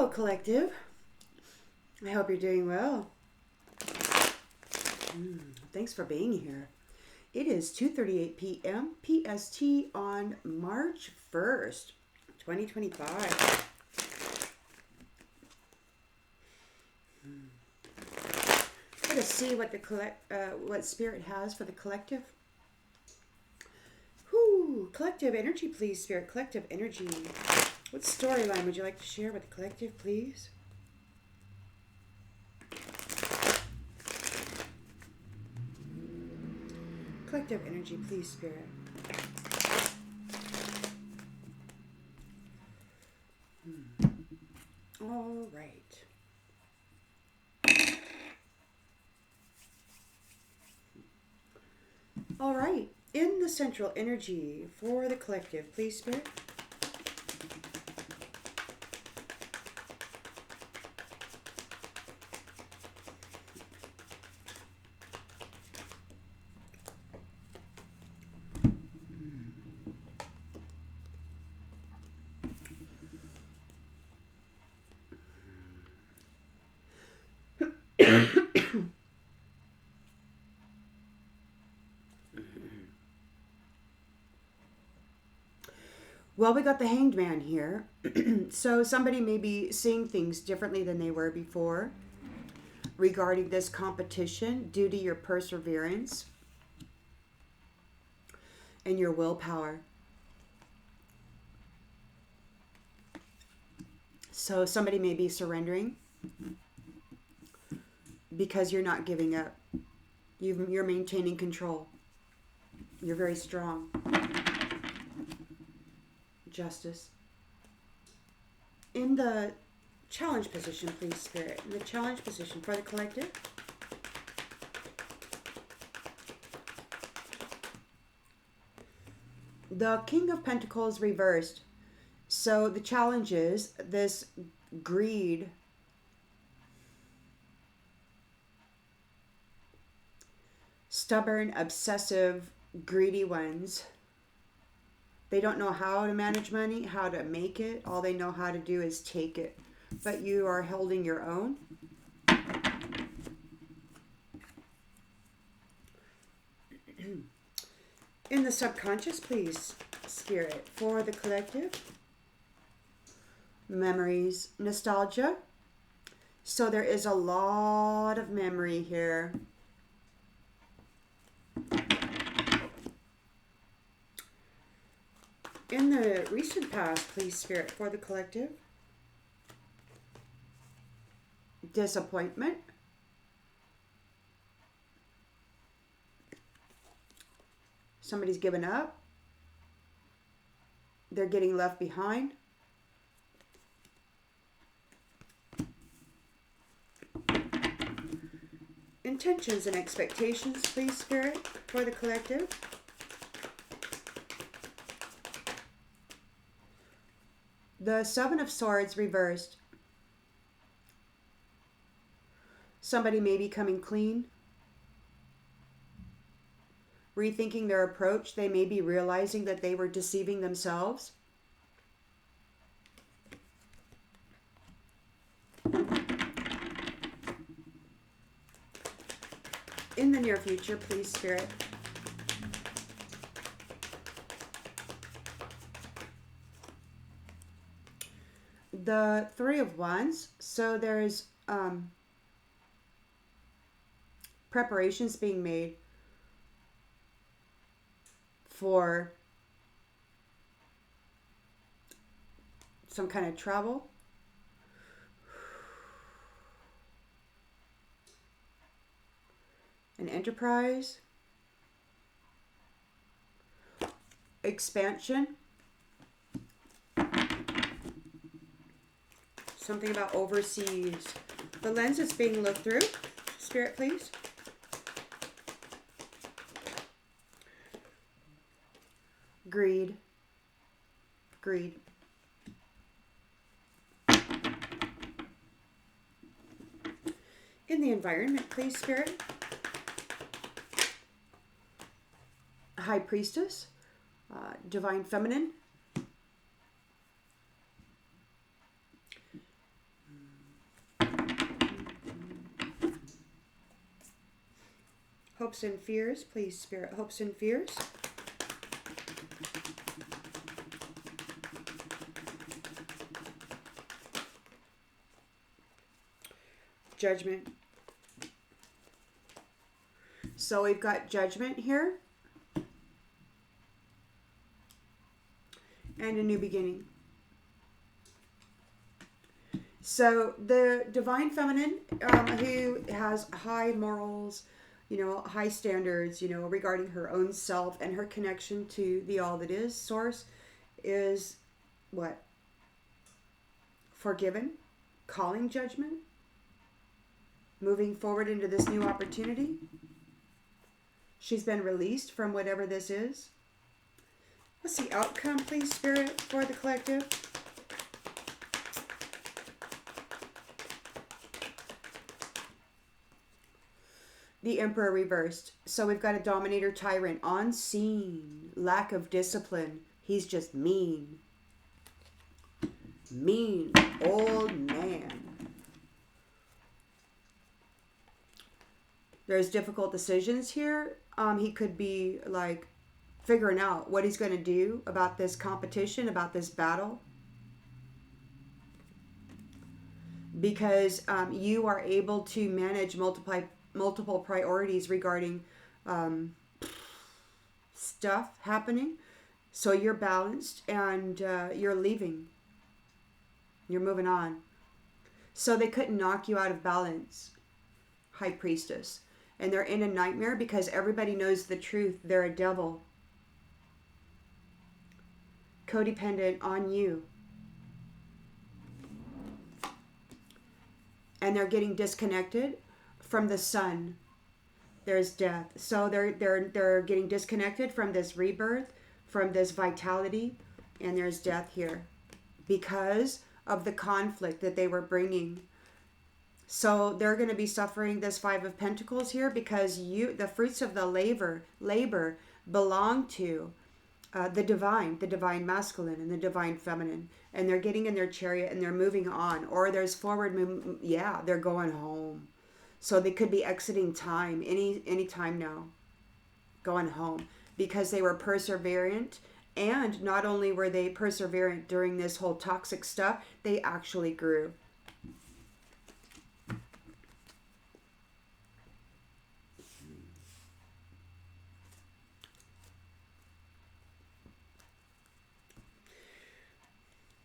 Hello, collective. I hope you're doing well. Thanks for being here. It is 2:38 p.m. PST on March 1st, 2025. Let us see what what Spirit has for the collective. Collective energy, please, Spirit. Collective energy. What storyline would you like to share with the collective, please? Collective energy, please, Spirit. All right. All right. In the central energy for the collective, please, Spirit. Well, we got the Hanged Man here. So somebody may be seeing things differently than they were before regarding this competition due to your perseverance and your willpower. So somebody may be surrendering because you're not giving up. You're maintaining control. You're very strong. Justice. In the challenge position, please, Spirit. In the challenge position for the collective. The King of Pentacles reversed. So the challenge is this greed. Stubborn, obsessive, greedy ones. They don't know how to manage money, how to make it. All they know how to do is take it. But you are holding your own. In the subconscious, please, Spirit, for the collective. Memories, nostalgia. So there is a lot of memory here. In the recent past, please, Spirit, for the collective. Disappointment. Somebody's given up. They're getting left behind. Intentions and expectations, please, Spirit, for the collective. The Seven of Swords reversed. Somebody may be coming clean. Rethinking their approach. They may be realizing that they were deceiving themselves. In the near future, please, Spirit. The Three of Wands. So there's preparations being made for some kind of travel. An enterprise. Expansion. Something about overseas. The lens is being looked through. Spirit, please. Greed. Greed. In the environment, please, Spirit. High Priestess. Divine Feminine. Hopes and fears, please, Spirit. Hopes and fears. Judgment. So we've got judgment here. And a new beginning. So the divine feminine, who has high morals, high standards, regarding her own self and her connection to the all that is, source, is what? Forgiven, calling judgment, moving forward into this new opportunity. She's been released from whatever this is. What's the outcome, please, Spirit, for the collective? The Emperor reversed. So we've got a dominator tyrant on scene. Lack of discipline. He's just mean. Mean old man. There's difficult decisions here. He could be like figuring out what he's going to do about this competition, about this battle. Because you are able to manage multiple priorities regarding stuff happening. So you're balanced and you're leaving. You're moving on. So they couldn't knock you out of balance, High Priestess. And they're in a nightmare because everybody knows the truth. They're a devil. Codependent on you. And they're getting disconnected from the sun. There's death. So they're getting disconnected from this rebirth, from this vitality, and there's death here because of the conflict that they were bringing. So they're going to be suffering this Five of Pentacles here because the fruits of the labor belong to the divine masculine and the divine feminine. And they're getting in their chariot and they're moving on. Or there's forward movement. Yeah, they're going home. So they could be exiting time any time now. Going home. Because they were perseverant. And not only were they perseverant during this whole toxic stuff, they actually grew.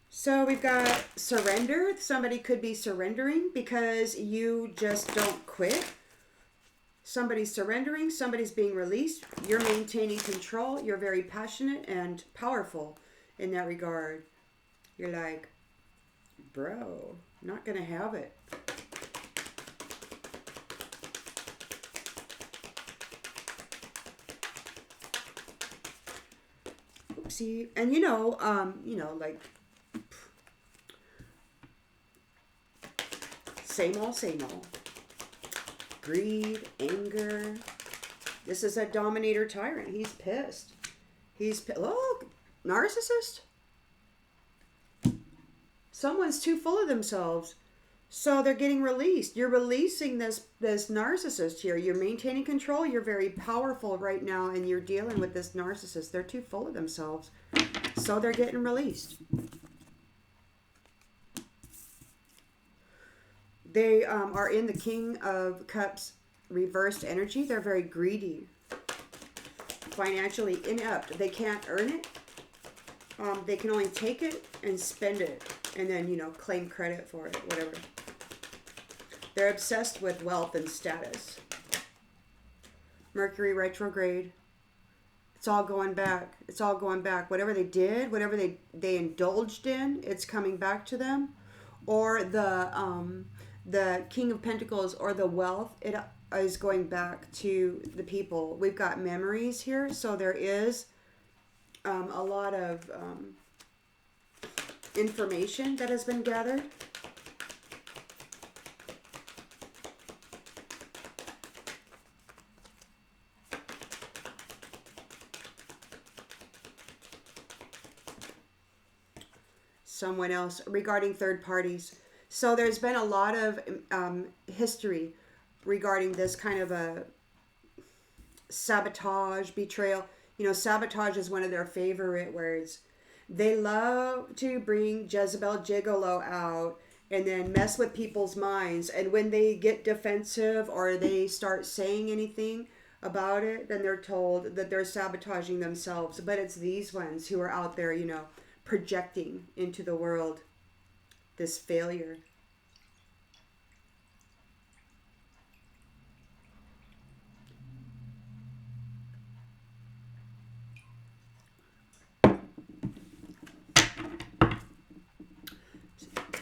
So we've got surrender. Somebody could be surrendering because you just don't quit. Somebody's surrendering. Somebody's being released. You're maintaining control. You're very passionate and powerful in that regard. You're like, bro, not going to have it. Oopsie. And like, same old. Greed, anger. This is a dominator tyrant. He's pissed. Oh, narcissist. Someone's too full of themselves. So they're getting released. You're releasing this narcissist here. You're maintaining control. You're very powerful right now and you're dealing with this narcissist. They're too full of themselves. So they're getting released. They are in the King of Cups reversed energy. They're very greedy. Financially inept. They can't earn it. They can only take it and spend it. And then, claim credit for it. Whatever. They're obsessed with wealth and status. Mercury retrograde. It's all going back. It's all going back. Whatever they did, whatever they indulged in, it's coming back to them. Or the King of Pentacles or the wealth, it is going back to the people. We've got memories here, so there is a lot of information that has been gathered. Someone else regarding third parties. So there's been a lot of history regarding this kind of a sabotage, betrayal. Sabotage is one of their favorite words. They love to bring Jezebel Gigolo out and then mess with people's minds. And when they get defensive or they start saying anything about it, then they're told that they're sabotaging themselves. But it's these ones who are out there, projecting into the world this failure.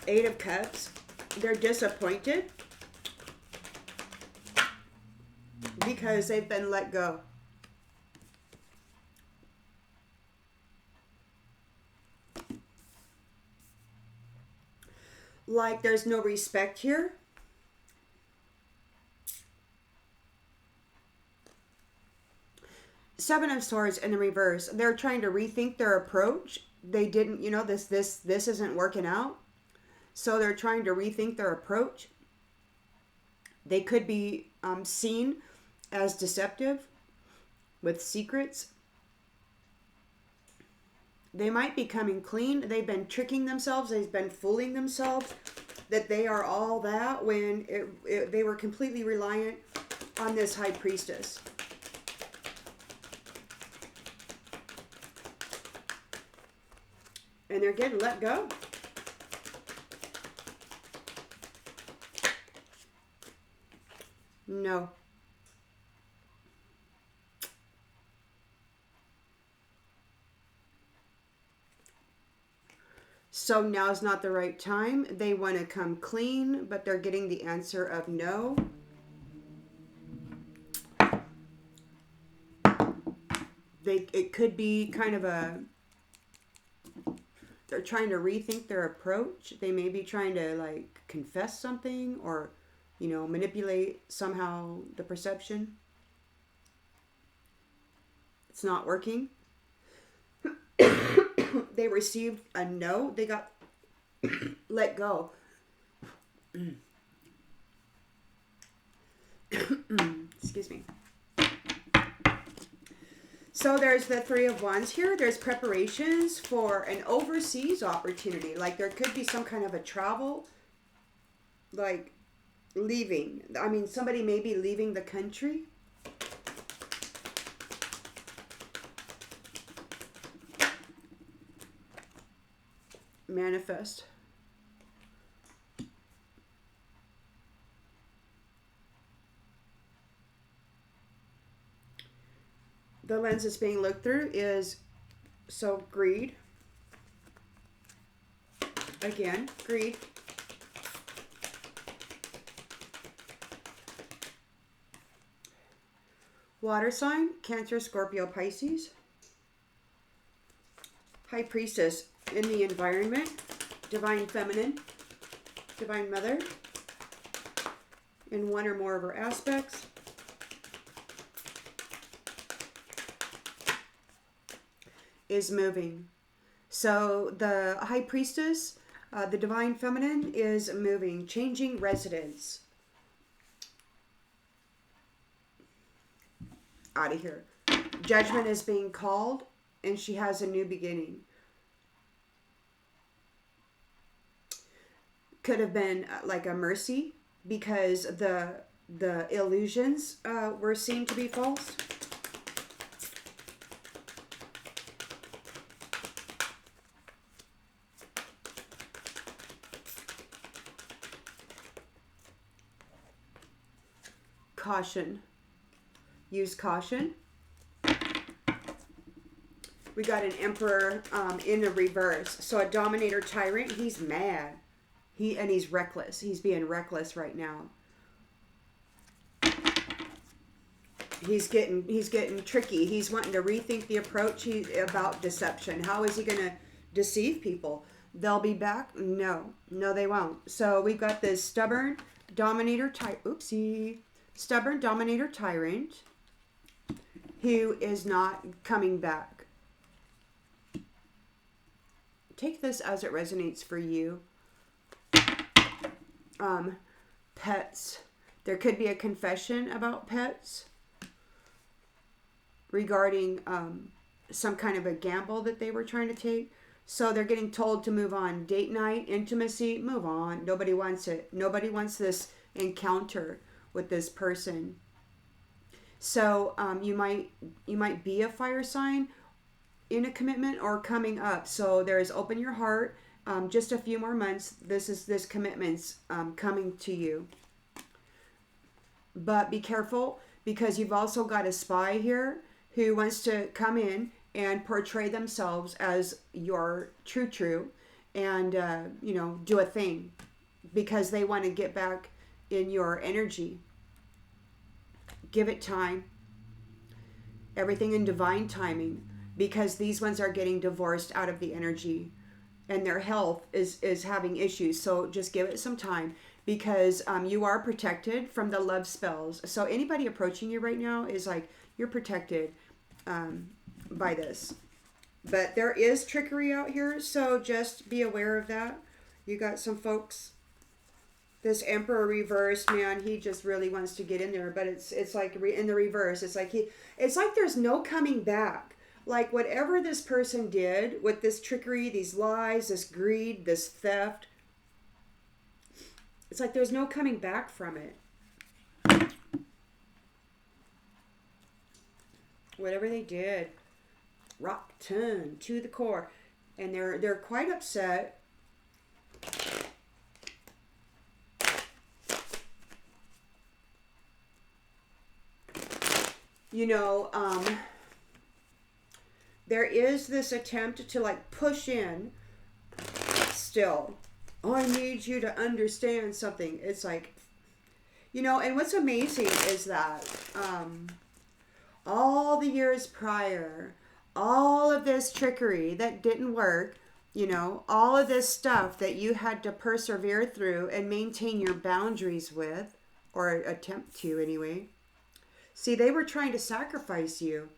Eight of Cups. They're disappointed because they've been let go. Like there's no respect here. Seven of Swords in the reverse. They're trying to rethink their approach. They didn't, this isn't working out. So they're trying to rethink their approach. They could be seen as deceptive with secrets. They might be coming clean. They've been tricking themselves. They've been fooling themselves that they are all that when they were completely reliant on this high priestess. And they're getting let go. No. So now's not the right time. They want to come clean, but they're getting the answer of no. It could be kind of they're trying to rethink their approach. They may be trying to confess something or manipulate somehow the perception. It's not working. They received a no. They got let go. Excuse me. So there's the Three of Wands here. There's preparations for an overseas opportunity. Like there could be some kind of a travel, leaving. I mean, somebody may be leaving the country. Manifest. The lens that's being looked through is greed. Again, greed. Water sign, Cancer, Scorpio, Pisces. High Priestess in the environment. Divine Feminine. Divine Mother. In one or more of her aspects. Is moving. So the High Priestess, the Divine Feminine, is moving, changing residence. Out of here. Judgment is being called, and she has a new beginning. Could have been like a mercy because the illusions were seen to be false. Caution. Use caution. We got an Emperor in the reverse. So a Dominator Tyrant, he's mad. He's reckless. He's being reckless right now. He's getting tricky. He's wanting to rethink the approach about deception. How is he going to deceive people? They'll be back? No, they won't. So we've got this stubborn Dominator Stubborn Dominator Tyrant who is not coming back. Take this as it resonates for you. Pets. There could be a confession about pets. regarding some kind of a gamble that they were trying to take. So they're getting told to move on. Date night, intimacy, move on. Nobody wants it. Nobody wants this encounter with this person. So you might be a fire sign in a commitment or coming up. So there's open your heart. Just a few more months. This commitment's coming to you. But be careful, because you've also got a spy here who wants to come in and portray themselves as your true and do a thing because they want to get back in your energy. Give it time. Everything in divine timing, because these ones are getting divorced out of the energy and their health is having issues. So just give it some time, because you are protected from the love spells. So anybody approaching you right now is like, you're protected by this. But there is trickery out here, so just be aware of that. You got some folks. This Emperor reversed, man, he just really wants to get in there, but it's like in the reverse. It's like there's no coming back. Like whatever this person did with this trickery, these lies, this greed, this theft, it's like there's no coming back from it. Whatever they did, rotten to the core, and they're quite upset. There is this attempt to like push in still. Oh, I need you to understand something. It's like, and what's amazing is that all the years prior, all of this trickery that didn't work, all of this stuff that you had to persevere through and maintain your boundaries with, or attempt to anyway. See, they were trying to sacrifice you,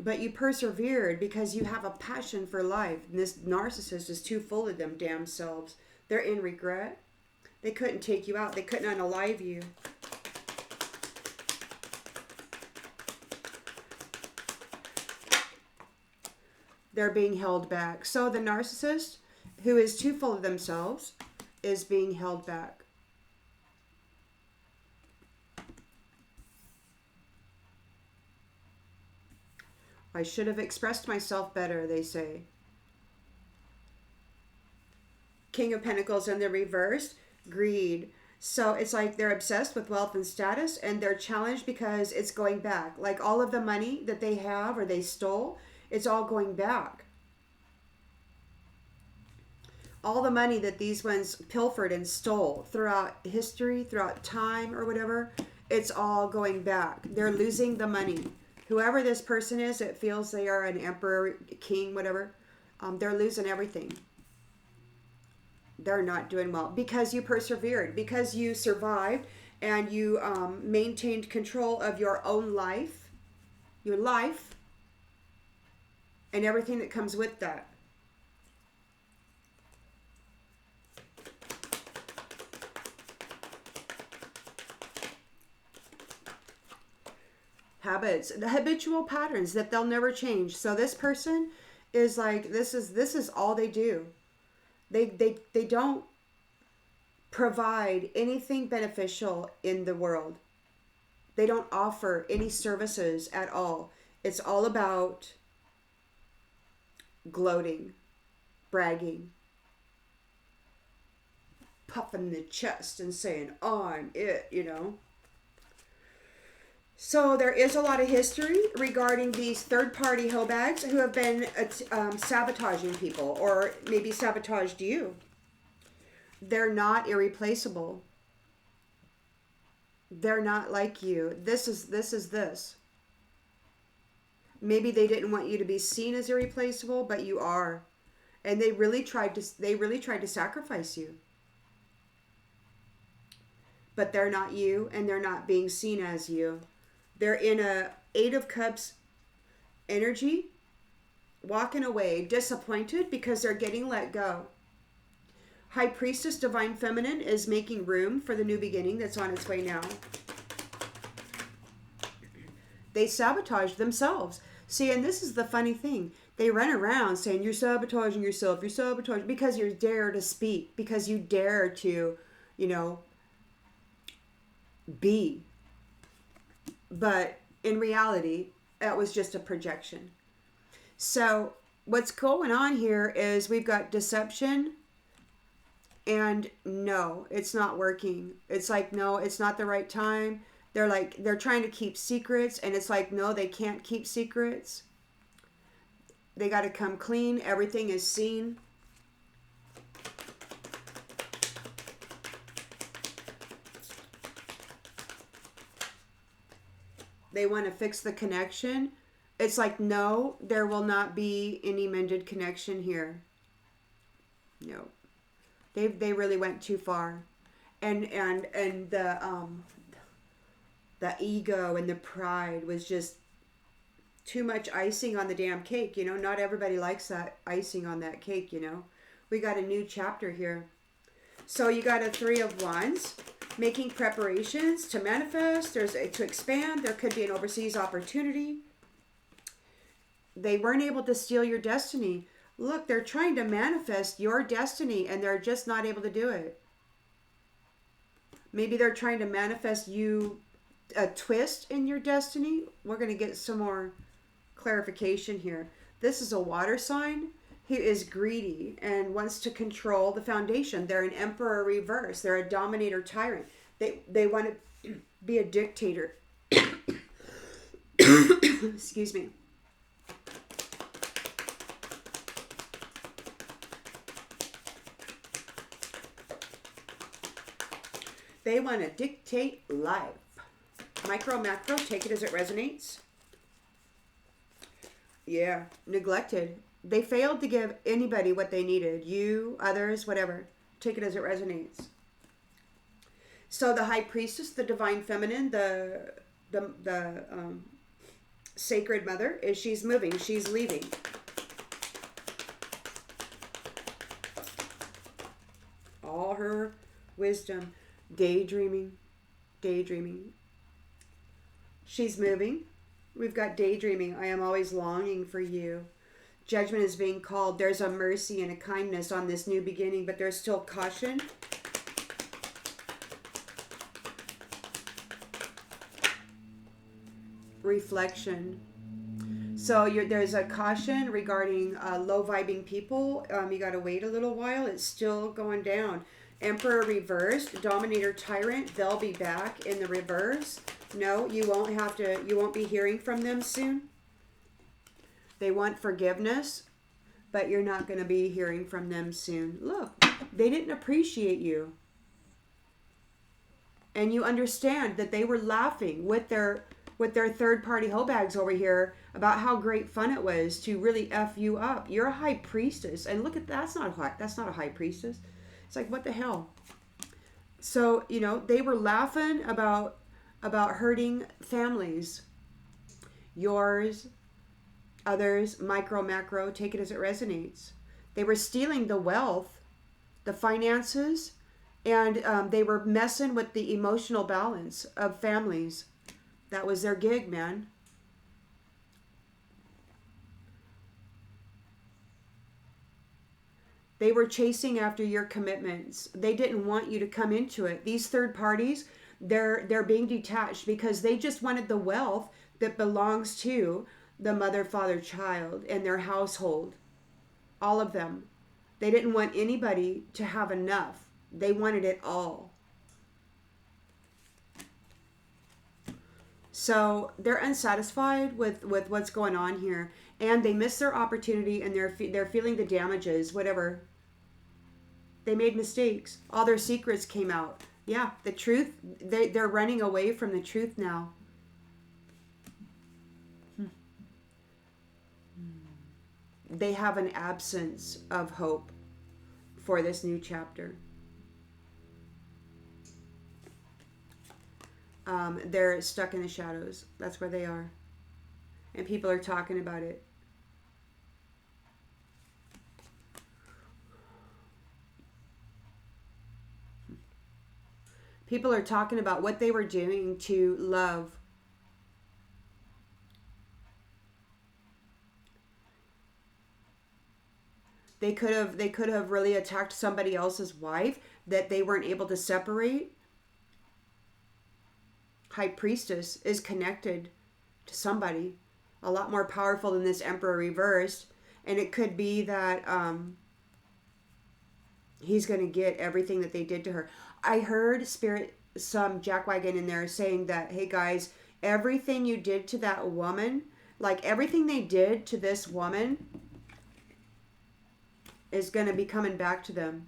but you persevered because you have a passion for life. And this narcissist is too full of them damn selves. They're in regret. They couldn't take you out. They couldn't unalive you. They're being held back. So the narcissist, who is too full of themselves, is being held back. I should have expressed myself better, they say. King of Pentacles in the reverse, greed. So it's like they're obsessed with wealth and status, and they're challenged because it's going back. Like all of the money that they have or they stole, it's all going back. All the money that these ones pilfered and stole throughout history, throughout time or whatever, it's all going back. They're losing the money. Whoever this person is that feels they are an emperor, king, whatever, they're losing everything. They're not doing well because you persevered, because you survived, and you maintained control of your own life, your life, and everything that comes with that. Habits, the habitual patterns that they'll never change. So this person is like, this is all they do. They don't provide anything beneficial in the world. They don't offer any services at all. It's all about gloating, bragging, puffing the chest and saying, I'm it, So there is a lot of history regarding these third-party hoe bags who have been sabotaging people, or maybe sabotaged you. They're not irreplaceable. They're not like you. This is. Maybe they didn't want you to be seen as irreplaceable, but you are, and they really tried to sacrifice you. But they're not you, and they're not being seen as you. They're in a 8 of Cups energy, walking away, disappointed because they're getting let go. High Priestess, Divine Feminine, is making room for the new beginning that's on its way now. They sabotage themselves. See, and this is the funny thing. They run around saying, you're sabotaging yourself, you're sabotaging, because you dare to speak, because you dare to, you know, be. But in reality, that was just a projection. So what's going on here is we've got deception, and no, it's not working. It's like, no, it's not the right time. They're trying to keep secrets, and it's like, no, they can't keep secrets. They got to come clean. Everything is seen. They want to fix the connection. It's like, no, there will not be any mended connection here. No. They really went too far. And the ego and the pride was just too much icing on the damn cake. You know, not everybody likes that icing on that cake, you know. We got a new chapter here. So you got a 3 of Wands, making preparations to manifest, to expand. There could be an overseas opportunity. They weren't able to steal your destiny. Look, they're trying to manifest your destiny, and they're just not able to do it. Maybe they're trying to manifest you a twist in your destiny. We're going to get some more clarification here. This is a water sign. He is greedy and wants to control the foundation. They're an emperor reverse. They're a dominator tyrant. They want to be a dictator. Excuse me. They want to dictate life. Micro, macro, take it as it resonates. Yeah, neglected. They failed to give anybody what they needed. You, others, whatever. Take it as it resonates. So the high priestess, the divine feminine, the sacred mother, she's moving. She's leaving. All her wisdom. Daydreaming. She's moving. We've got daydreaming. I am always longing for you. Judgment is being called. There's a mercy and a kindness on this new beginning, but there's still caution. Reflection. So there's a caution regarding low-vibing people. You got to wait a little while. It's still going down. Emperor reversed. Dominator tyrant. They'll be back in the reverse. No, you won't be hearing from them soon. They want forgiveness, but you're not going to be hearing from them soon. Look, they didn't appreciate you. And you understand that they were laughing with their third-party hoe bags over here about how great fun it was to really F you up. You're a high priestess. And look at that's not a high priestess. It's like, what the hell? So, you know, they were laughing about hurting families. Yours, others, micro, macro, take it as it resonates. They were stealing the wealth, the finances, and they were messing with the emotional balance of families. That was their gig, man. They were chasing after your commitments. They didn't want you to come into it. These third parties, they're being detached because they just wanted the wealth that belongs to the mother, father, child and their household. All of them. They didn't want anybody to have enough. They wanted it all. So they're unsatisfied with what's going on here, and they missed their opportunity, and they're feeling the damages. Whatever. They made mistakes. All their secrets came out. Yeah, the truth. They're running away from the truth now. They have an absence of hope for this new chapter. They're stuck in the shadows. That's where they are. And people are talking about it. People are talking about what they were doing to love. They could have really attacked somebody else's wife that they weren't able to separate. High priestess is connected to somebody a lot more powerful than this emperor reversed, and it could be that he's going to get everything that they did to her. I heard some jackwagon in there saying that, hey guys, everything you did to that woman, like everything they did to this woman, is going to be coming back to them,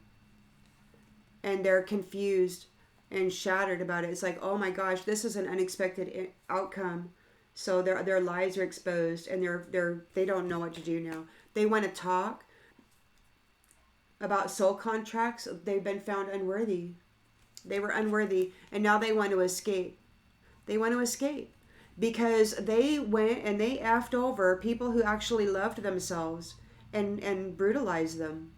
and they're confused and shattered about it. It's like, oh my gosh, this is an unexpected outcome. So their lives are exposed, and they don't know what to do now. They want to talk about soul contracts. They've been found unworthy. They were unworthy, and now they want to escape. They want to escape because they went and they effed over people who actually loved themselves and brutalized them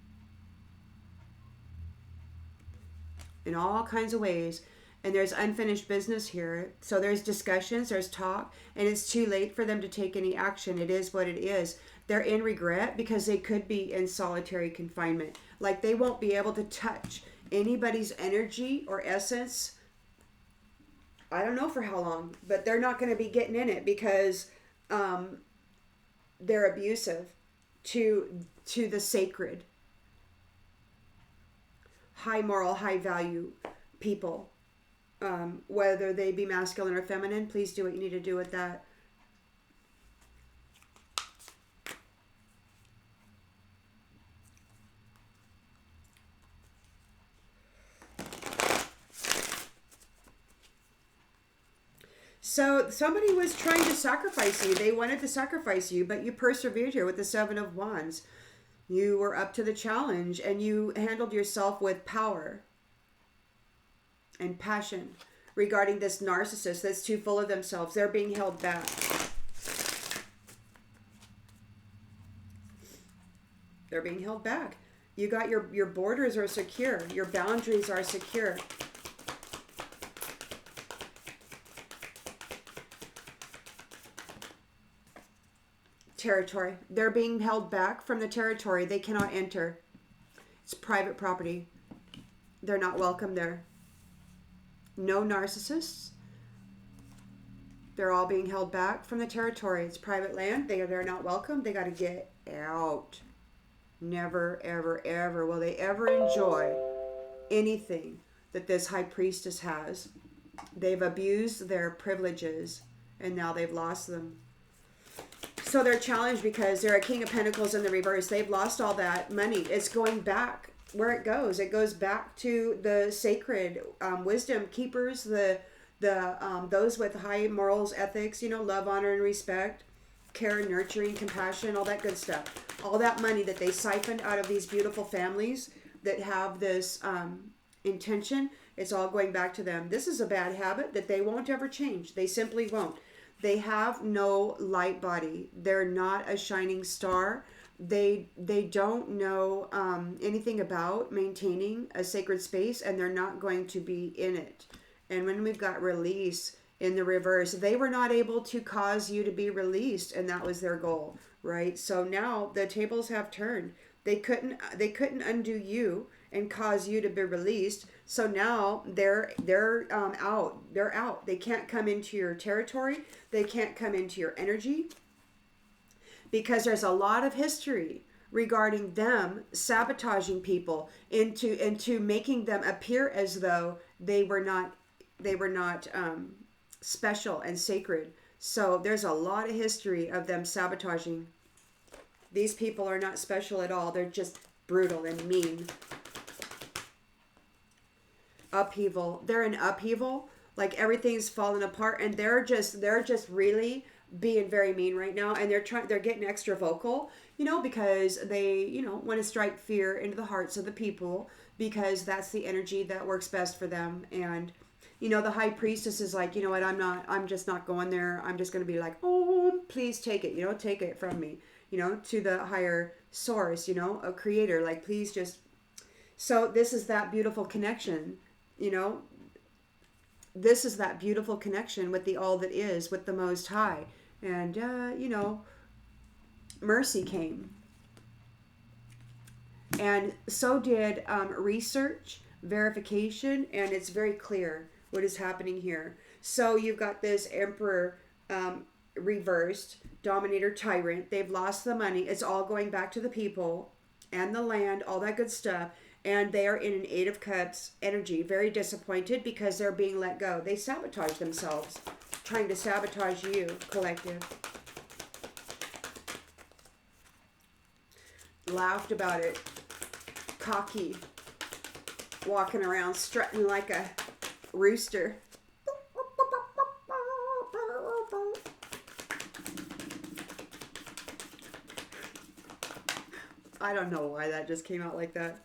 in all kinds of ways. And there's unfinished business here. So there's discussions, there's talk, and it's too late for them to take any action. It is what it is. They're in regret because they could be in solitary confinement. Like they won't be able to touch anybody's energy or essence. I don't know for how long, but they're not going to be getting in it because they're abusive to the sacred, high moral, high value people. Whether they be masculine or feminine, please do what you need to do with that. So somebody was trying to sacrifice you. They wanted to sacrifice you, but you persevered here with the Seven of Wands. You were up to the challenge, and you handled yourself with power and passion regarding this narcissist that's too full of themselves. They're being held back. They're being held back. You got your borders are secure. Your boundaries are secure. Territory. They're being held back from the territory. They cannot enter. It's private property. They're not welcome there. No narcissists. They're all being held back from the territory. It's private land. They're not welcome. They got to get out. Never, ever, ever will they ever enjoy anything that this high priestess has. They've abused their privileges, and now they've lost them. So they're challenged because they're a King of Pentacles in the reverse. They've lost all that money. It's going back where it goes. It goes back to the sacred wisdom keepers, the those with high morals, ethics, love, honor, and respect, care, nurturing, compassion, all that good stuff. All that money that they siphoned out of these beautiful families that have this intention, it's all going back to them. This is a bad habit that they won't ever change. They simply won't. They have no light body. They're not a shining star. They don't know anything about maintaining a sacred space, and they're not going to be in it. And when we've got release in the reverse, they were not able to cause you to be released, and that was their goal, right? So now the tables have turned. They couldn't undo you and cause you to be released. So now they're out. They're out. They can't come into your territory. They can't come into your energy, because there's a lot of history regarding them sabotaging people into making them appear as though they were not special and sacred. So there's a lot of history of them sabotaging. These people are not special at all. They're just brutal and mean. Upheaval. They're in upheaval. Like everything's falling apart, and they're just really being very mean right now, and they're getting extra vocal, because they, want to strike fear into the hearts of the people, because that's the energy that works best for them. And the high priestess is like, what, I'm just not going there. I'm just going to be like, oh, please take it, take it from me, to the higher source, a creator, like, please just. So this is that beautiful connection, this is that beautiful connection with the all that is, with the Most High. And, mercy came. And so did research, verification, and it's very clear what is happening here. So you've got this emperor reversed, dominator, tyrant. They've lost the money. It's all going back to the people and the land, all that good stuff. And they are in an Eight of Cups energy, very disappointed because they're being let go. They sabotage themselves, trying to sabotage you, collective. Laughed about it. Cocky. Walking around strutting like a rooster. I don't know why that just came out like that.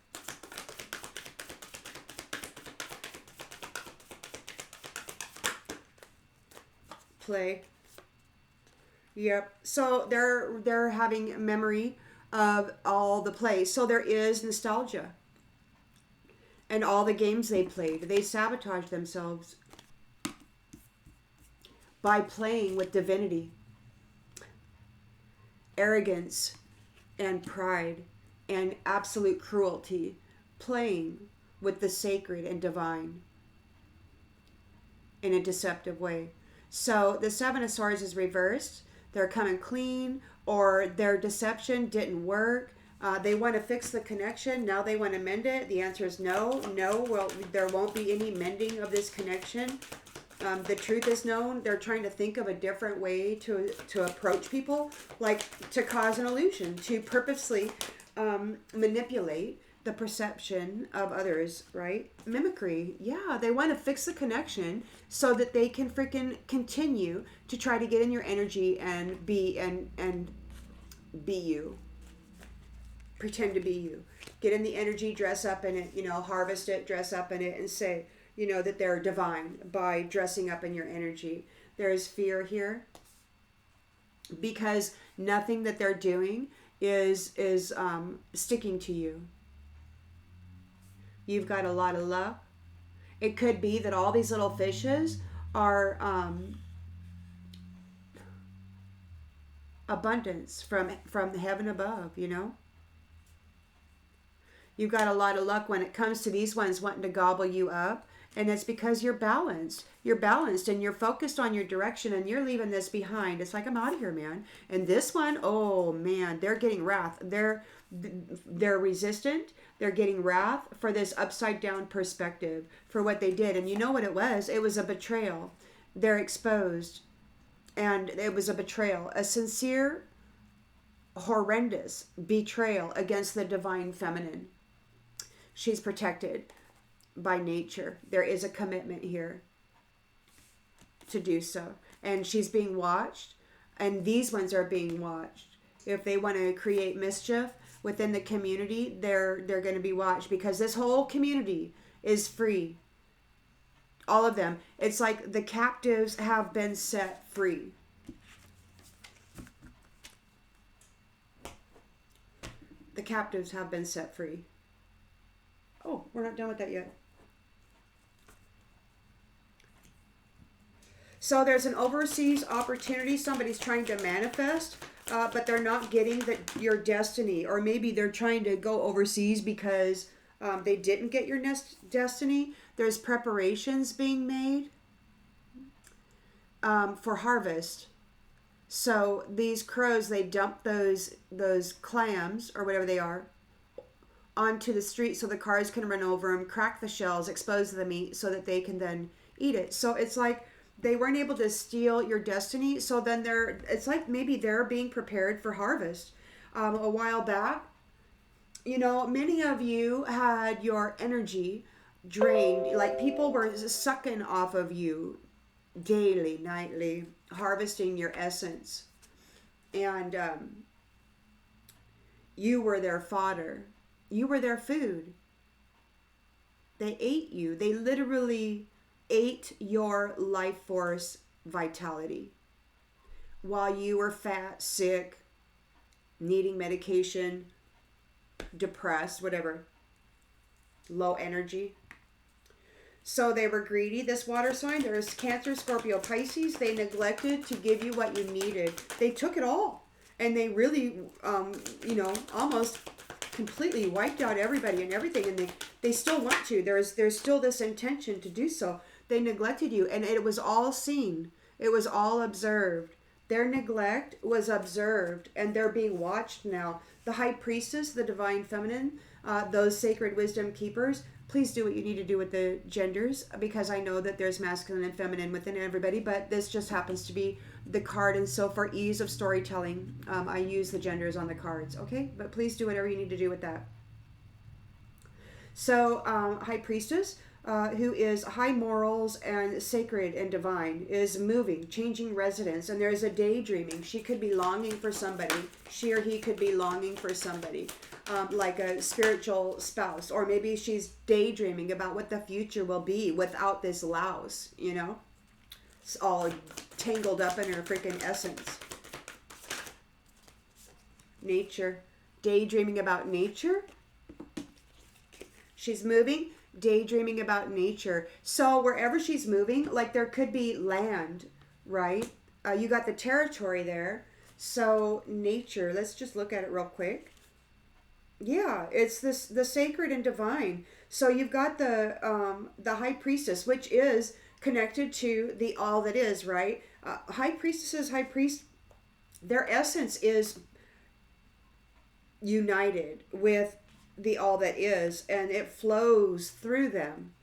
Play. Yep. So they're having memory of all the plays. So there is nostalgia. And all the games they played. They sabotage themselves by playing with divinity. Arrogance and pride and absolute cruelty. Playing with the sacred and divine in a deceptive way. So the Seven of Swords is reversed. They're coming clean, or their deception didn't work. They want to fix the connection. Now they want to mend it. The answer is no. No, well, there won't be any mending of this connection. The truth is known. They're trying to think of a different way to approach people, like to cause an illusion, to purposely manipulate the perception of others, right? Mimicry. Yeah, they want to fix the connection so that they can freaking continue to try to get in your energy and be you. Pretend to be you. Get in the energy, dress up in it, harvest it, dress up in it, and say, that they're divine by dressing up in your energy. There is fear here because nothing that they're doing is sticking to you. You've got a lot of luck. It could be that all these little fishes are abundance from heaven above, You've got a lot of luck when it comes to these ones wanting to gobble you up. And it's because you're balanced. You're balanced and you're focused on your direction and you're leaving this behind. It's like, I'm out of here, man. And this one, oh man, they're getting wrath. They're resistant. They're getting wrath for this upside down perspective for what they did. And you know what it was? It was a betrayal. They're exposed. And it was a betrayal. A sincere, horrendous betrayal against the divine feminine. She's protected by nature. There is a commitment here to do so. And she's being watched. And these ones are being watched. If they want to create mischief within the community, they're going to be watched because this whole community is free. All of them. It's like the captives have been set free. The captives have been set free. Oh, we're not done with that yet. So there's an overseas opportunity. Somebody's trying to manifest, but they're not getting your destiny. Or maybe they're trying to go overseas because they didn't get your destiny. There's preparations being made for harvest. So these crows, they dump those clams or whatever they are onto the street so the cars can run over them, crack the shells, expose the meat so that they can then eat it. So it's like they weren't able to steal your destiny. So then it's like maybe they're being prepared for harvest. A while back, many of you had your energy drained. Like people were sucking off of you daily, nightly, harvesting your essence. And you were their fodder. You were their food. They ate you. They literally ate your life force vitality while you were fat, sick, needing medication, depressed, whatever, low energy. So they were greedy. This water sign, there's Cancer, Scorpio, Pisces. They neglected to give you what you needed. They took it all. And they really, almost completely wiped out everybody and everything, and they still want to. There's still this intention to do so. They neglected you, and it was all seen. It was all observed. Their neglect was observed, and they're being watched now. The high priestess, the divine feminine, those sacred wisdom keepers, please do what you need to do with the genders, because I know that there's masculine and feminine within everybody, but this just happens to be the card, and so for ease of storytelling, I use the genders on the cards, okay? But please do whatever you need to do with that. So, high priestess, who is high morals and sacred and divine, is moving, changing residence, and there's a daydreaming. She could be longing for somebody. She or he could be longing for somebody, like a spiritual spouse, or maybe she's daydreaming about what the future will be without this louse, you know? It's all tangled up in her freaking essence. Nature. Daydreaming about nature. She's moving, daydreaming about nature. So wherever she's moving, like there could be land, right? You got the territory there. So nature, let's just look at it real quick. Yeah, it's the sacred and divine. So you've got the high priestess, which is connected to the all that is, right? High priestesses, high priest, their essence is united with the all that is, and it flows through them.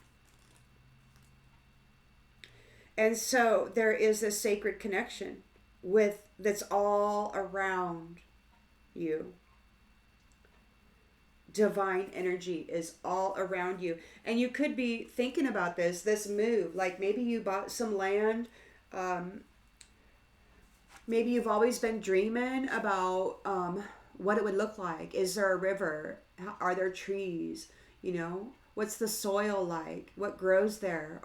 And so there is this sacred connection with that's all around you. Divine energy is all around you, and you could be thinking about this move, like maybe you bought some land, maybe you've always been dreaming about what it would look like. Is there a river? Are there trees? You know, what's the soil like? What grows there?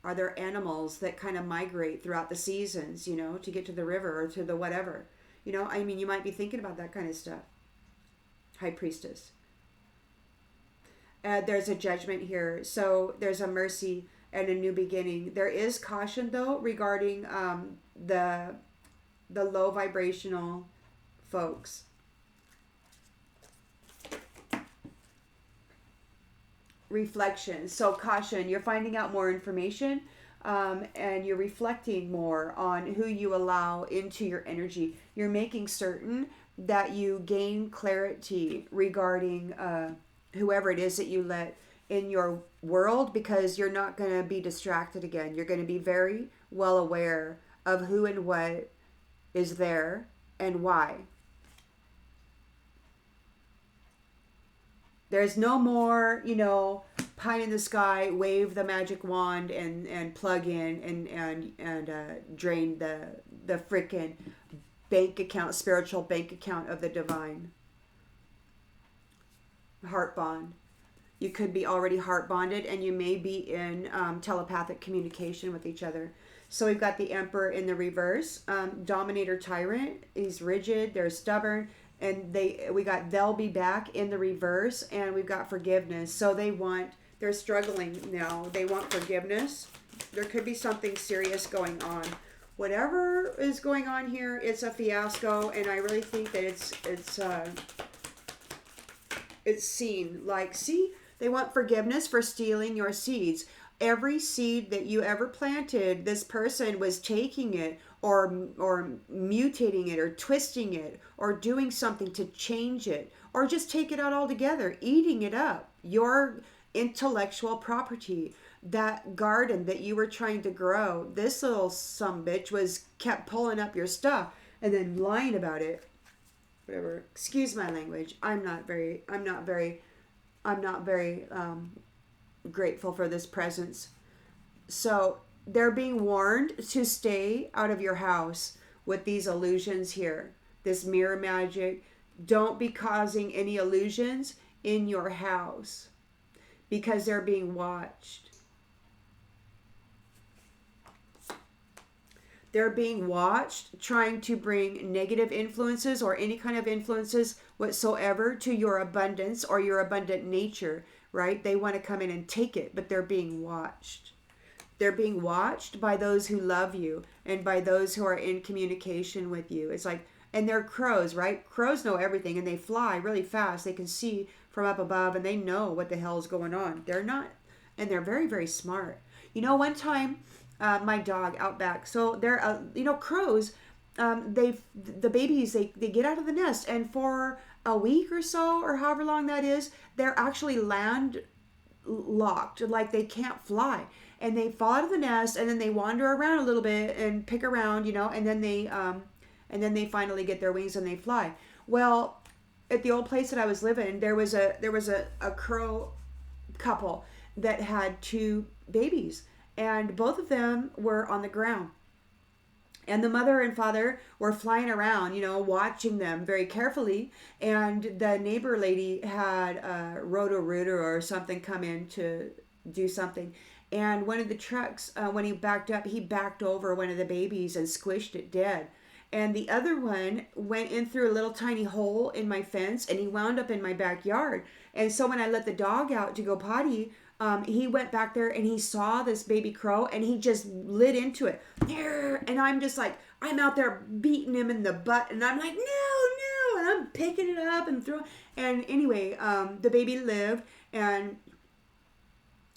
Are there animals that kind of migrate throughout the seasons, you know, to get to the river or to the whatever? You know, I mean, you might be thinking about that kind of stuff. High priestess. There's a judgment here. So there's a mercy and a new beginning. There is caution, though, regarding the low vibrational folks. Reflection. So caution. You're finding out more information, and you're reflecting more on who you allow into your energy. You're making certain that you gain clarity regarding whoever it is that you let in your world, because you're not going to be distracted again. You're going to be very well aware of who and what is there and why. There's no more, you know, pie in the sky, wave the magic wand and plug in and drain the frickin' bank account, spiritual bank account of the divine. Heart bond. You could be already heart bonded, and you may be in telepathic communication with each other. So we've got the Emperor in the reverse. Dominator Tyrant. He's rigid. They're stubborn. And they'll be back in the reverse. And we've got forgiveness. So they're struggling now. They want forgiveness. There could be something serious going on. Whatever is going on here, it's a fiasco. And I really think that it's seen. Like, see, they want forgiveness for stealing your seeds. Every seed that you ever planted, this person was taking it or mutating it or twisting it or doing something to change it, or just take it out altogether, eating it up. Your intellectual property, that garden that you were trying to grow, this little sumbitch kept pulling up your stuff and then lying about it. Whatever. Excuse my language. I'm not very grateful for this presence. So they're being warned to stay out of your house with these illusions here. This mirror magic. Don't be causing any illusions in your house, because they're being watched. They're being watched, trying to bring negative influences or any kind of influences whatsoever to your abundance or your abundant nature, right? They want to come in and take it, but they're being watched. They're being watched by those who love you and by those who are in communication with you. It's like And they're crows, right? Crows know everything, and they fly really fast. They can see from up above, and they know what the hell is going on. They're not, and they're very, very smart. One time, my dog out back. So they're, crows. The babies, they get out of the nest, and for a week or so, or however long that is, they're actually land locked, like they can't fly, and they fall out of the nest, and then they wander around a little bit and pick around, and then they finally get their wings and they fly. Well, at the old place that I was living, there was a crow couple that had two babies, and both of them were on the ground. And the mother and father were flying around, watching them very carefully. And the neighbor lady had a roto-rooter or something come in to do something. And one of the trucks, when he backed up, he backed over one of the babies and squished it dead. And the other one went in through a little tiny hole in my fence, and he wound up in my backyard. And so when I let the dog out to go potty, he went back there and he saw this baby crow, and he just lit into it. And I'm just like, I'm out there beating him in the butt, and I'm like, no, and I'm picking it up and throwing. And anyway, the baby lived, and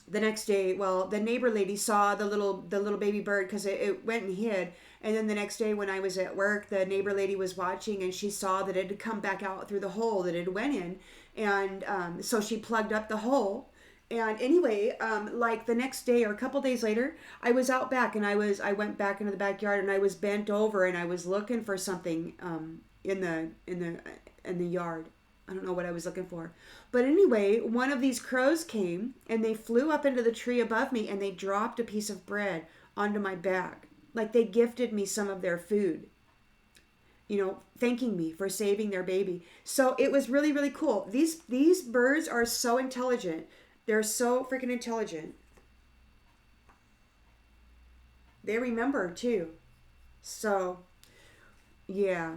the next day, well, the neighbor lady saw the little baby bird, because it went and hid. And then the next day when I was at work, the neighbor lady was watching, and she saw that it had come back out through the hole that it went in. And so she plugged up the hole. And anyway, like the next day or a couple days later, I was out back, and I went back into the backyard, and I was bent over, and I was looking for something in the yard. I don't know what I was looking for. But anyway, one of these crows came, and they flew up into the tree above me, and they dropped a piece of bread onto my back. Like they gifted me some of their food, thanking me for saving their baby. So it was really, really cool. These birds are so intelligent. They're so freaking intelligent. They remember too. So, yeah.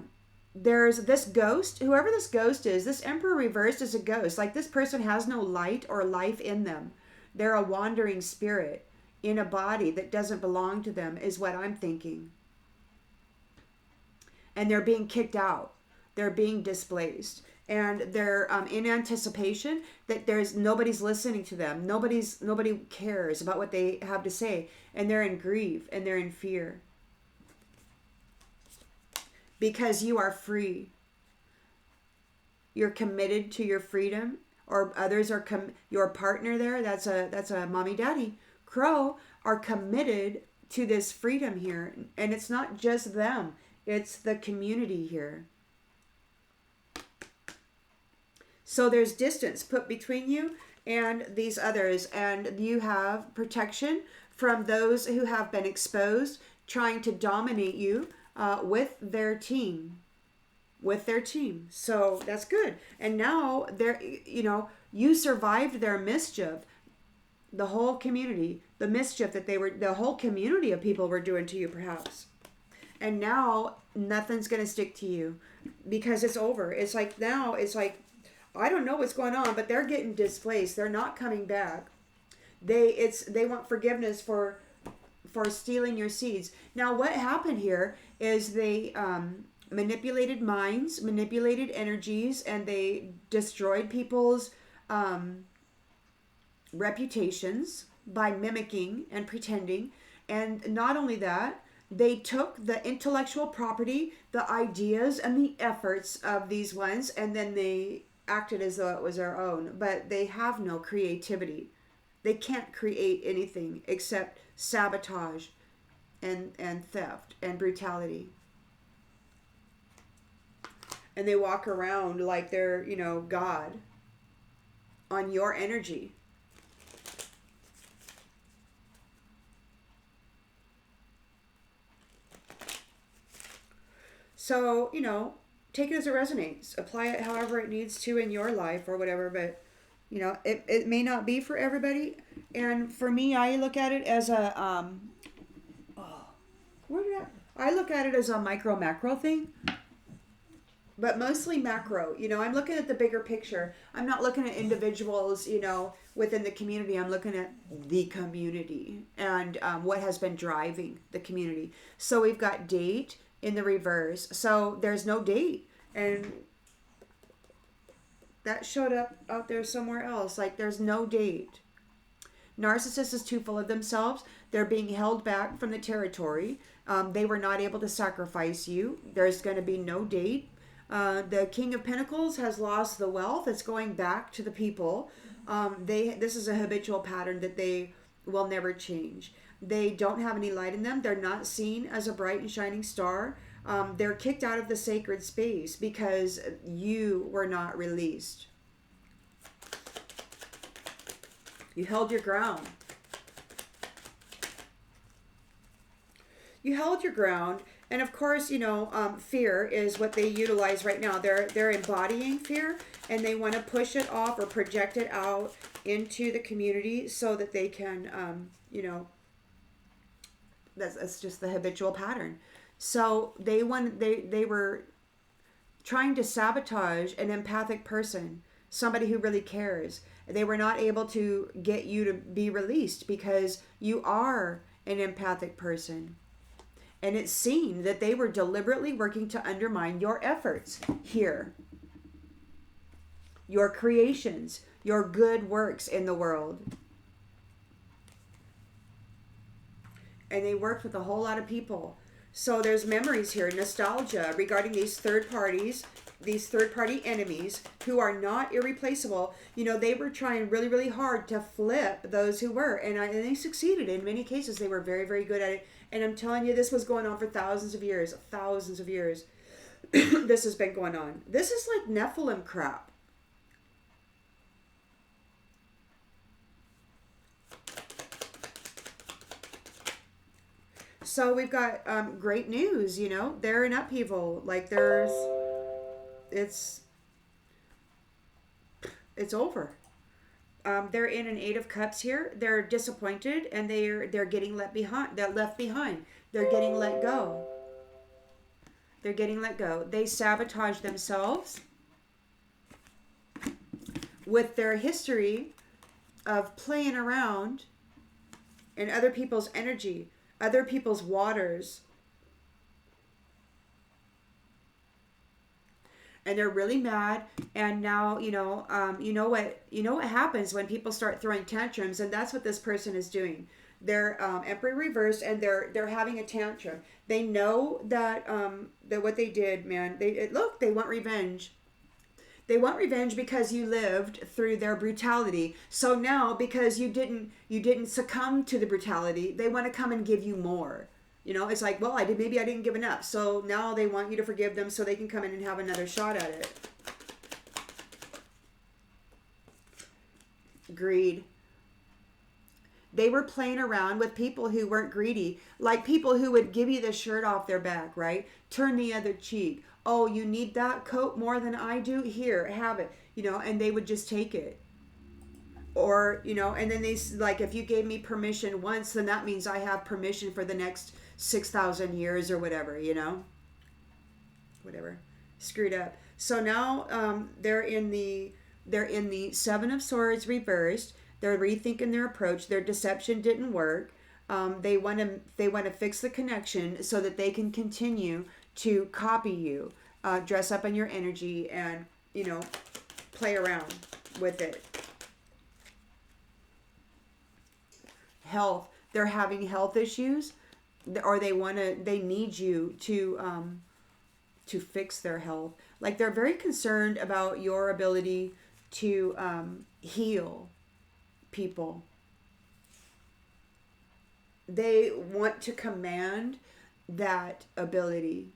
There's this ghost. Whoever this ghost is, this emperor reversed is a ghost. Like this person has no light or life in them. They're a wandering spirit in a body that doesn't belong to them, is what I'm thinking. And they're being kicked out. They're being displaced. And they're in anticipation that nobody's listening to them. Nobody cares about what they have to say. And they're in grief and they're in fear. Because you are free. You're committed to your freedom, or others are your partner there. That's a mommy daddy crow are committed to this freedom here. And it's not just them. It's the community here. So there's distance put between you and these others, and you have protection from those who have been exposed, trying to dominate you with their team. So that's good. And now you survived their mischief. The whole community, the mischief that the whole community of people were doing to you, perhaps. And now nothing's going to stick to you because it's over. It's like I don't know what's going on, but they're getting displaced. They're not coming back. They want forgiveness for stealing your seeds. Now, what happened here is they manipulated minds, manipulated energies, and they destroyed people's reputations by mimicking and pretending. And not only that, they took the intellectual property, the ideas, and the efforts of these ones, and then they acted as though it was their own. But they have no creativity. They can't create anything except sabotage and theft and brutality. And they walk around like they're, God on your energy. So, take it as it resonates. Apply it however it needs to in your life or whatever, but, it may not be for everybody. And for me, I look at it as a, I look at it as a micro-macro thing, but mostly macro. I'm looking at the bigger picture. I'm not looking at individuals, within the community. I'm looking at the community and what has been driving the community. So we've got date, in the reverse. So there's no date. And that showed up out there somewhere else. Like there's no date. Narcissist is too full of themselves. They're being held back from the territory. They were not able to sacrifice you. There's going to be no date. The King of Pentacles has lost the wealth. It's going back to the people. This is a habitual pattern that they will never change. They don't have any light in them. They're not seen as a bright and shining star. They're kicked out of the sacred space because you were not released. You held your ground. You held your ground. And of course, fear is what they utilize right now. They're embodying fear, and they want to push it off or project it out into the community so that they can, that's just the habitual pattern. So they were trying to sabotage an empathic person, somebody who really cares. They were not able to get you to be released because you are an empathic person. And it seemed that they were deliberately working to undermine your efforts here. Your creations, your good works in the world. And they worked with a whole lot of people. So there's memories here, nostalgia regarding these third parties, these third-party enemies who are not irreplaceable. They were trying really, really hard to flip those who were. And they succeeded. In many cases, they were very, very good at it. And I'm telling you, this was going on for thousands of years. Thousands of years. This has been going on. This is like Nephilim crap. So we've got great news, They're in upheaval. Like it's over. They're in an 8 of Cups here. They're disappointed and they're getting left behind. They're left behind. They're getting let go. They're getting let go. They sabotage themselves with their history of playing around in other people's energy, other people's waters. And they're really mad. And now, you know what happens when people start throwing tantrums, and that's what this person is doing. They're Emperor reversed, and they're having a tantrum. They know that what they did, man. They want revenge. They want revenge because you lived through their brutality. So now, because you didn't succumb to the brutality, they want to come and give you more. It's like, well, maybe I didn't give enough. So now they want you to forgive them so they can come in and have another shot at it. Greed. They were playing around with people who weren't greedy, like people who would give you the shirt off their back, right? Turn the other cheek. Oh, you need that coat more than I do? Here, have it. And they would just take it. Or, and then they, like, if you gave me permission once, then that means I have permission for the next 6,000 years or whatever, whatever. Screwed up. So now they're in the 7 of Swords reversed. They're rethinking their approach. Their deception didn't work. They want to fix the connection so that they can continue to copy you, dress up in your energy, and play around with it. Health. They're having health issues, or they need you to fix their health. Like they're very concerned about your ability to heal people. They want to command that ability.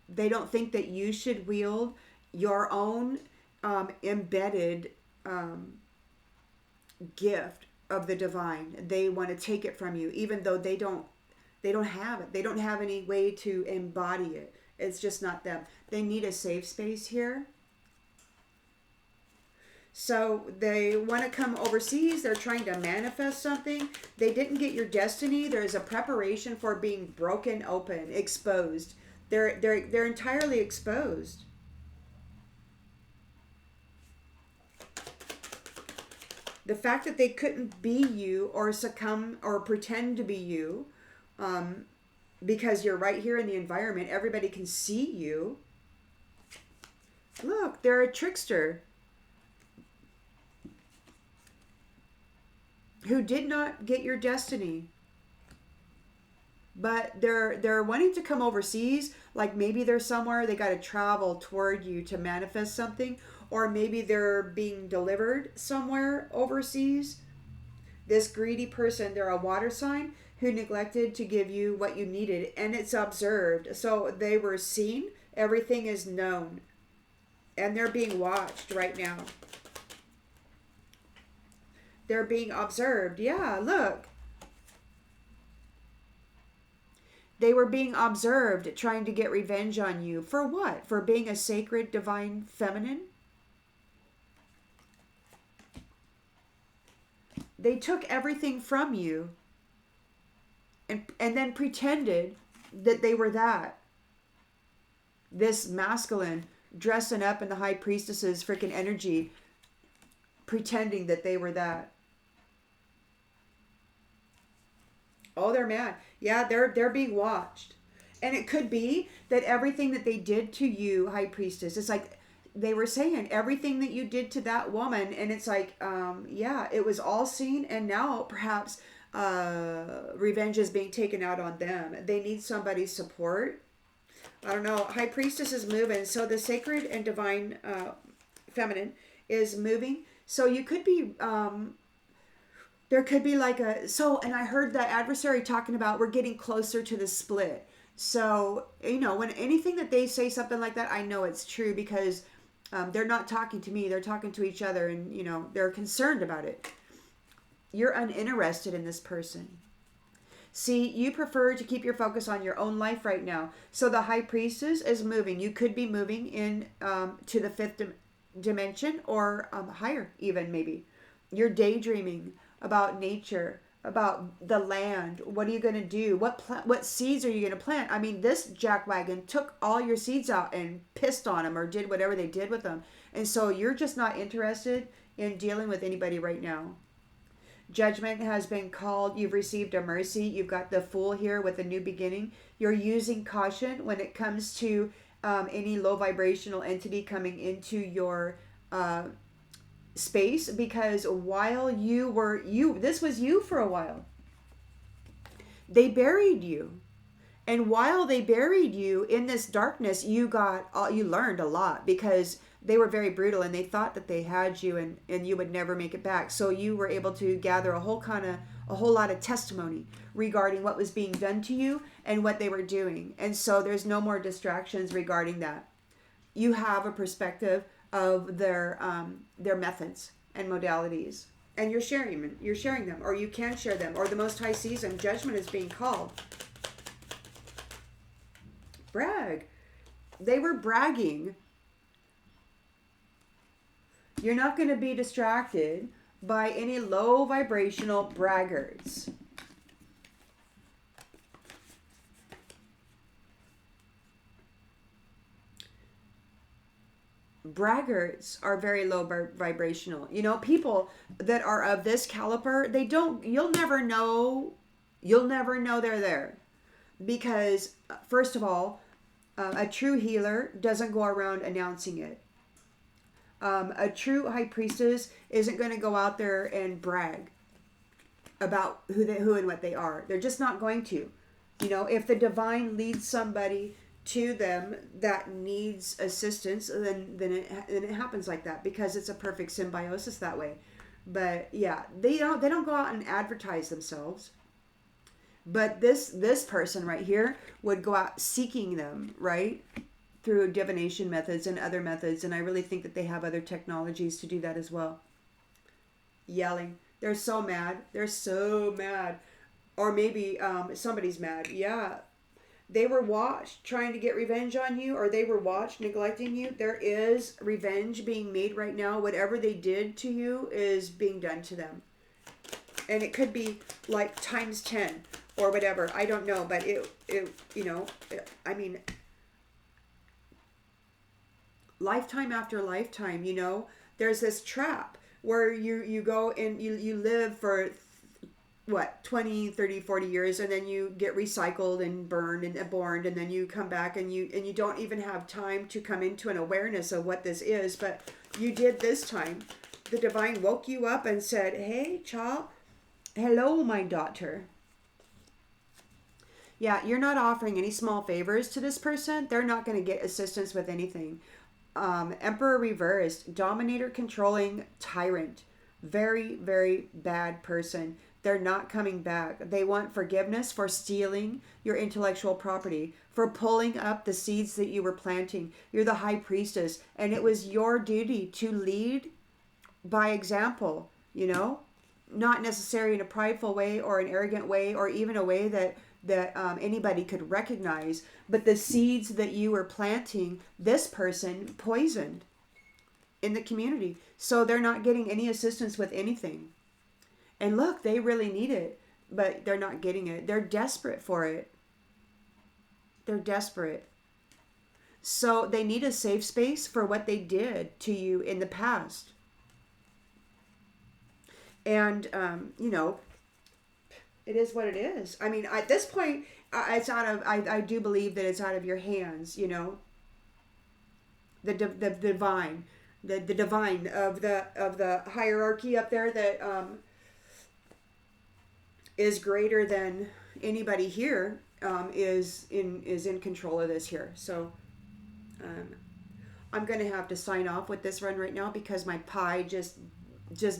They don't think that you should wield your own embedded gift of the divine. They want to take it from you, even though they don't have it. They don't have any way to embody it. It's just not them. They need a safe space here. So they want to come overseas. They're trying to manifest something. They didn't get your destiny. There's a preparation for being broken open, exposed. They're entirely exposed. The fact that they couldn't be you or succumb or pretend to be you, because you're right here in the environment. Everybody can see you. Look, they're a trickster who did not get your destiny. But they're wanting to come overseas. Like maybe they're somewhere, they got to travel toward you to manifest something. Or maybe they're being delivered somewhere overseas. This greedy person, they're a water sign who neglected to give you what you needed. And it's observed. So they were seen. Everything is known. And they're being watched right now. They're being observed. Yeah, look. They were being observed, trying to get revenge on you. For what? For being a sacred, divine feminine? They took everything from you and then pretended that they were that. This masculine dressing up in the high priestess's freaking energy, pretending that they were that. Oh, they're mad. Yeah, they're being watched. And it could be that everything that they did to you, High Priestess, it's like they were saying everything that you did to that woman. And it's like, yeah, it was all seen. And now perhaps revenge is being taken out on them. They need somebody's support. I don't know. High Priestess is moving. So the sacred and divine feminine is moving. So you could be... there could be like and I heard that adversary talking about we're getting closer to the split. So, when anything that they say something like that, I know it's true because they're not talking to me. They're talking to each other and, they're concerned about it. You're uninterested in this person. See, you prefer to keep your focus on your own life right now. So the High Priestess is moving. You could be moving in to the fifth dimension or higher even maybe. You're daydreaming about nature, about the land. What are you going to do? What seeds are you going to plant? I mean, this jackwagon took all your seeds out and pissed on them or did whatever they did with them. And so you're just not interested in dealing with anybody right now. Judgment has been called. You've received a mercy. You've got the Fool here with a new beginning. You're using caution when it comes to any low vibrational entity coming into your space, because while this was you for a while. They buried you. And while they buried you in this darkness, you learned a lot because they were very brutal and they thought that they had you and you would never make it back. So you were able to gather a whole lot of testimony regarding what was being done to you and what they were doing. And so there's no more distractions regarding that. You have a perspective of their methods and modalities, and you're sharing them, or you can share them, or the Most High sees them. Judgment is being called. Brag. They were bragging. You're not going to be distracted by any low vibrational braggarts. Braggarts are very low vibrational. People that are of this caliber, you'll never know they're there. Because, first of all, a true healer doesn't go around announcing it. A true High Priestess isn't going to go out there and brag about who and what they are. They're just not going to. If the divine leads somebody to them that needs assistance, then it happens like that because it's a perfect symbiosis that way. But yeah, they don't go out and advertise themselves. But this person right here would go out seeking them, right? Through divination methods and other methods. And I really think that they have other technologies to do that as well. Yelling. They're so mad. They're so mad. Or maybe somebody's mad. Yeah. They were watched trying to get revenge on you, or they were watched neglecting you. There is revenge being made right now. Whatever they did to you is being done to them. And it could be like times 10 or whatever. I don't know. But lifetime after lifetime, there's this trap where you go and you live for what, 20, 30, 40 years, and then you get recycled and burned and born, and then you come back and you don't even have time to come into an awareness of what this is, but you did this time. The divine woke you up and said, hey, child, hello, my daughter. Yeah, you're not offering any small favors to this person. They're not going to get assistance with anything. Emperor reversed, dominator, controlling, tyrant. Very, very bad person. They're not coming back. They want forgiveness for stealing your intellectual property, for pulling up the seeds that you were planting. You're the high priestess, and it was your duty to lead by example, you know? Not necessarily in a prideful way or an arrogant way or even a way that anybody could recognize, but the seeds that you were planting, this person poisoned in the community. So they're not getting any assistance with anything. And look, they really need it, but they're not getting it. They're desperate for it. They're desperate. So they need a safe space for what they did to you in the past. And, you know, it is what it is. I mean, at this point, it's out of, I do believe that it's out of your hands, you know, the divine, the divine of the hierarchy up there that is greater than anybody here, is in control of this here. So I'm going to have to sign off with this run right now because my pie just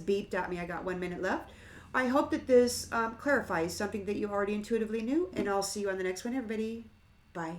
beeped at me. I got 1 minute left. I hope that this clarifies something that you already intuitively knew, and I'll see you on the next one, everybody. Bye.